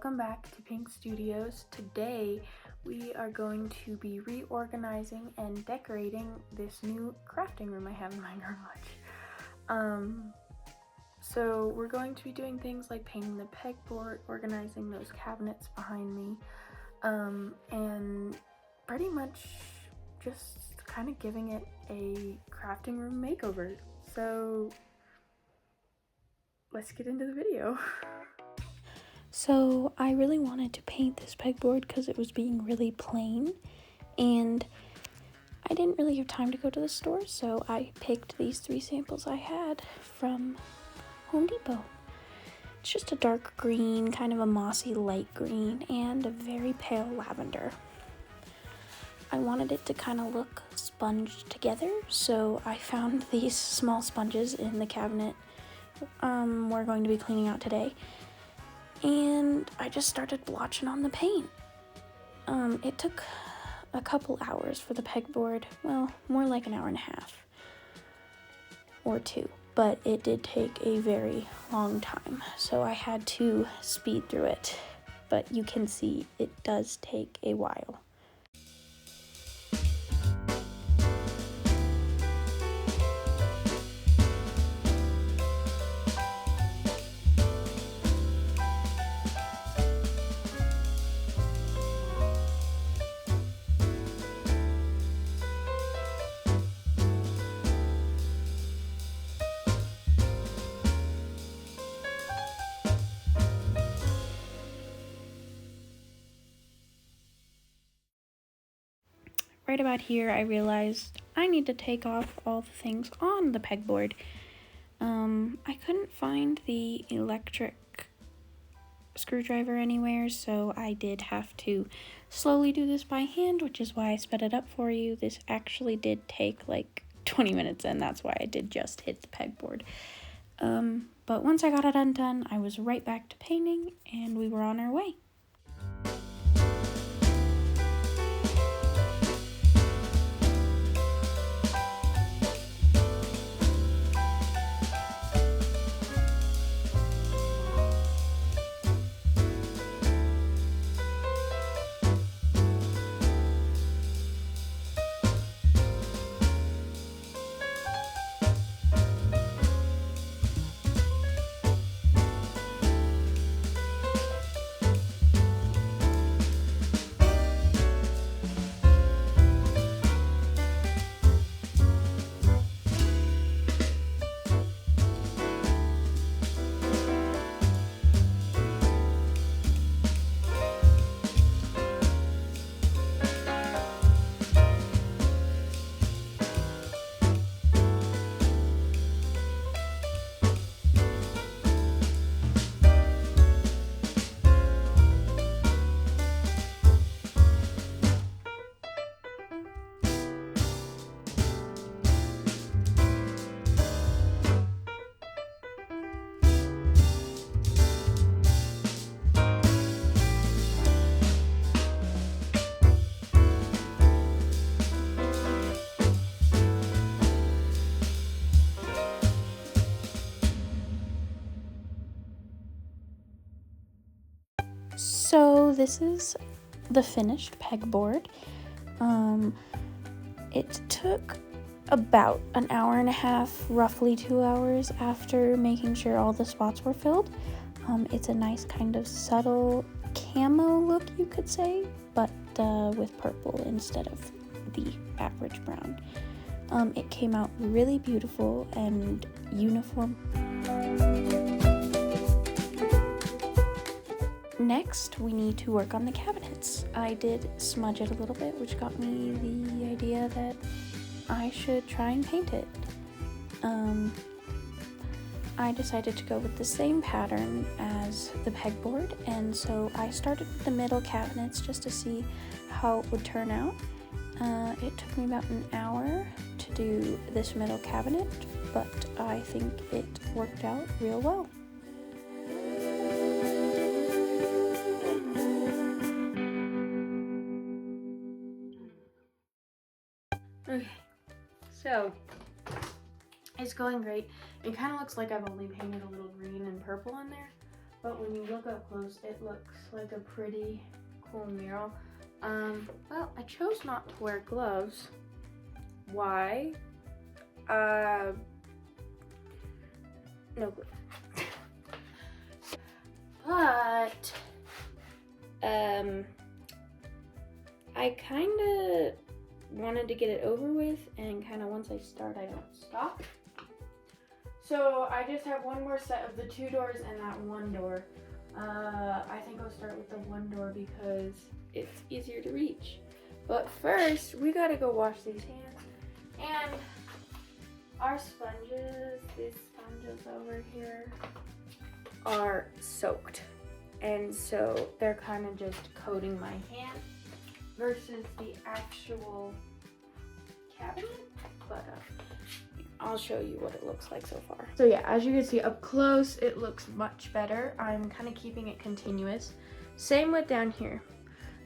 welcome back to Pink Studios. Today we are going to be reorganizing and decorating this new crafting room I have in my garage. So we're going to be doing things like painting the pegboard, organizing those cabinets behind me, and pretty much just kind of giving it a crafting room makeover. So let's get into the video. So I really wanted to paint this pegboard because it was being really plain, and I didn't really have time to go to the store, so I picked these 3 samples I had from Home Depot. It's just a dark green, kind of a mossy light green, and a very pale lavender. I wanted it to kind of look sponged together, so I found these small sponges in the cabinet we're going to be cleaning out today. And I just started blotching on the paint. It took a couple hours for the pegboard. Well, more like an hour and a half or 2, but it did take a very long time, so I had to speed through it. But you can see it does take a while. Right about here, I realized I need to take off all the things on the pegboard. I couldn't find the electric screwdriver anywhere, so I did have to slowly do this by hand, which is why I sped it up for you. This actually did take like 20 minutes, and that's why I did just hit the pegboard. But once I got it undone, I was right back to painting, and we were on our way. So this is the finished pegboard. It took about an hour and a half, roughly 2 hours after making sure all the spots were filled. It's a nice kind of subtle camo look, you could say, but with purple instead of the average brown. It came out really beautiful and uniform. Next, we need to work on the cabinets. I did smudge it a little bit, which got me the idea that I should try and paint it. I decided to go with the same pattern as the pegboard, and so I started with the middle cabinets just to see how it would turn out. It took me about an hour to do this middle cabinet, but I think it worked out real well. Okay, so it's going great. It kind of looks like I've only painted a little green and purple in there, but when you look up close, it looks like a pretty cool mural. Well, I chose not to wear gloves. Why? No glue. But, I kind of wanted to get it over with, and kind of once I start, I don't stop. So I just have one more set of the 2 doors and that 1 door. I think I'll start with the 1 door because it's easier to reach. But first, we gotta go wash these hands. And our sponges, these sponges over here, are soaked. And so they're kind of just coating my hand versus the actual cabinet. But I'll show you what it looks like so far. So yeah, as you can see up close, it looks much better. I'm kind of keeping it continuous. Same with down here.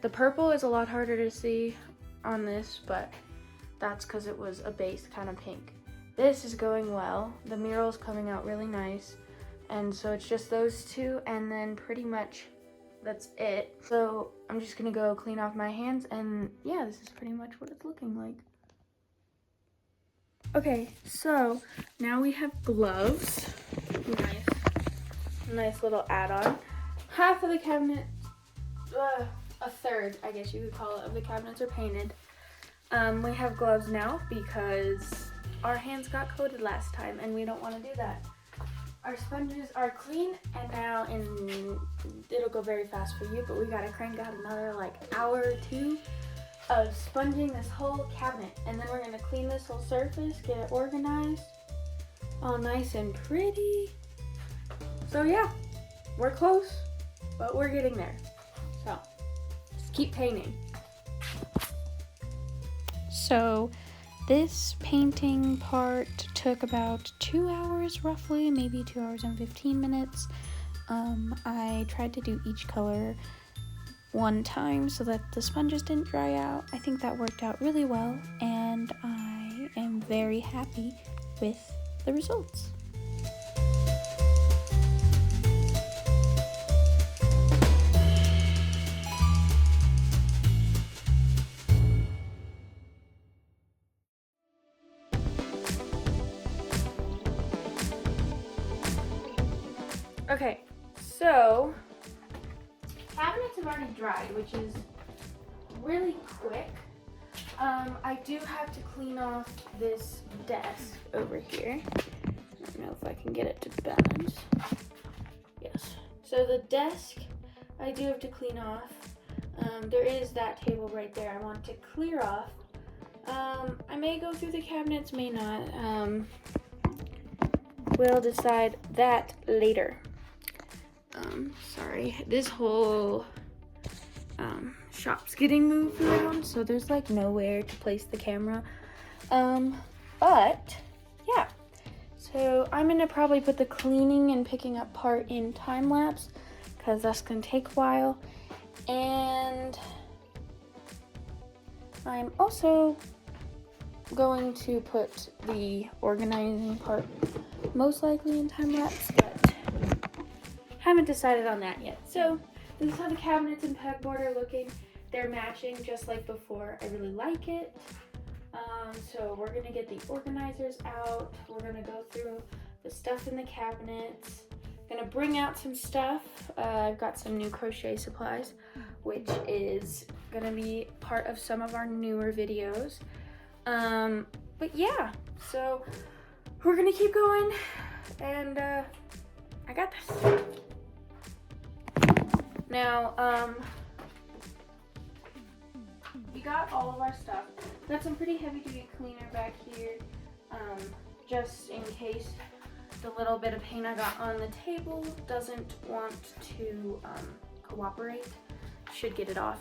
The purple is a lot harder to see on this, but that's because it was a base kind of pink. This is going well. The mural's coming out really nice. And so it's just those 2, and then pretty much that's it. So I'm just gonna go clean off my hands, and yeah, this is pretty much what it's looking like. Okay, so now we have gloves. Nice little add-on. Half of the cabinet, a third, I guess you could call it, of the cabinets are painted. We have gloves now because our hands got coated last time, and we don't want to do that. Our sponges are clean, and now it'll go very fast for you, but we gotta crank out another like hour or 2 of sponging this whole cabinet, and then we're gonna clean this whole surface, get it organized, all nice and pretty. So yeah, we're close, but we're getting there. So just keep painting. So this painting part took about 2 hours roughly, maybe 2 hours and 15 minutes. I tried to do each color 1 time so that the sponges didn't dry out. I think that worked out really well, and I am very happy with the results. Okay, so cabinets have already dried, which is really quick. I do have to clean off this desk over here. I don't know if I can get it to balance. Yes. So the desk, I do have to clean off. There is that table right there I want to clear off. I may go through the cabinets, may not. We'll decide that later. Sorry, this whole shop's getting moved around, so there's like nowhere to place the camera. But yeah, so I'm gonna probably put the cleaning and picking up part in time lapse because that's gonna take a while, and I'm also going to put the organizing part most likely in time lapse, but haven't decided on that yet. So this is how the cabinets and pegboard are looking. They're matching just like before. I really like it. So we're gonna get the organizers out. We're gonna go through the stuff in the cabinets. Gonna bring out some stuff. I've got some new crochet supplies, which is gonna be part of some of our newer videos. But yeah, so we're gonna keep going, and I got this. Now, we got all of our stuff. Got some pretty heavy duty cleaner back here, just in case the little bit of paint I got on the table doesn't want to cooperate. Should get it off.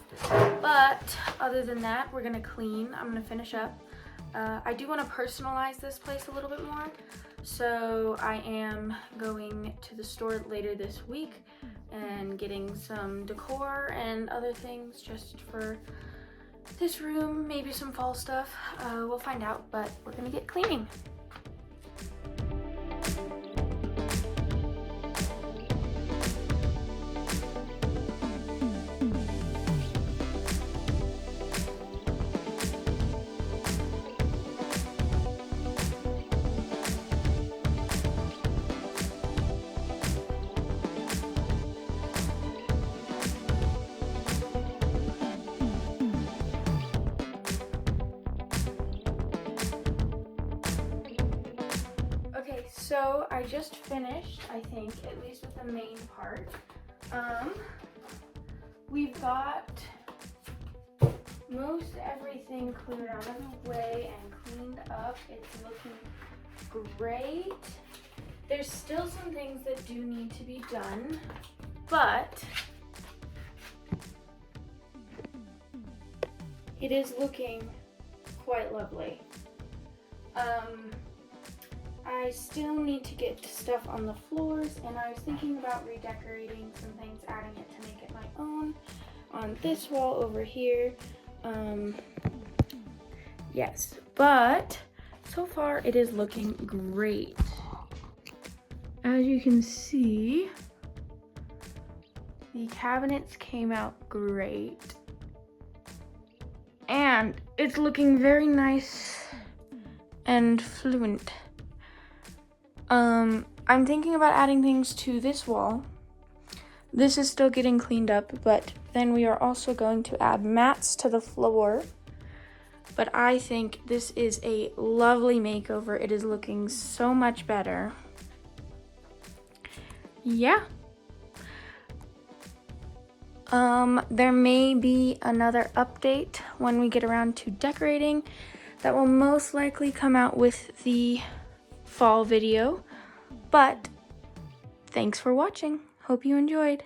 But other than that, we're gonna clean. I'm gonna finish up. I do want to personalize this place a little bit more, so I am going to the store later this week and getting some decor and other things just for this room, maybe some fall stuff. We'll find out, but we're gonna get cleaning. So I just finished, I think, at least with the main part. We've got most everything cleared out of the way and cleaned up. It's looking great. There's still some things that do need to be done, but it is looking quite lovely. I still need to get stuff on the floors, and I was thinking about redecorating some things, adding it to make it my own. On this wall over here, yes, but so far it is looking great. As you can see, the cabinets came out great, and it's looking very nice and fluent. I'm thinking about adding things to this wall. This is still getting cleaned up, but then we are also going to add mats to the floor. But I think this is a lovely makeover. It is looking so much better. Yeah. There may be another update when we get around to decorating that will most likely come out with the fall video. But thanks for watching. Hope you enjoyed.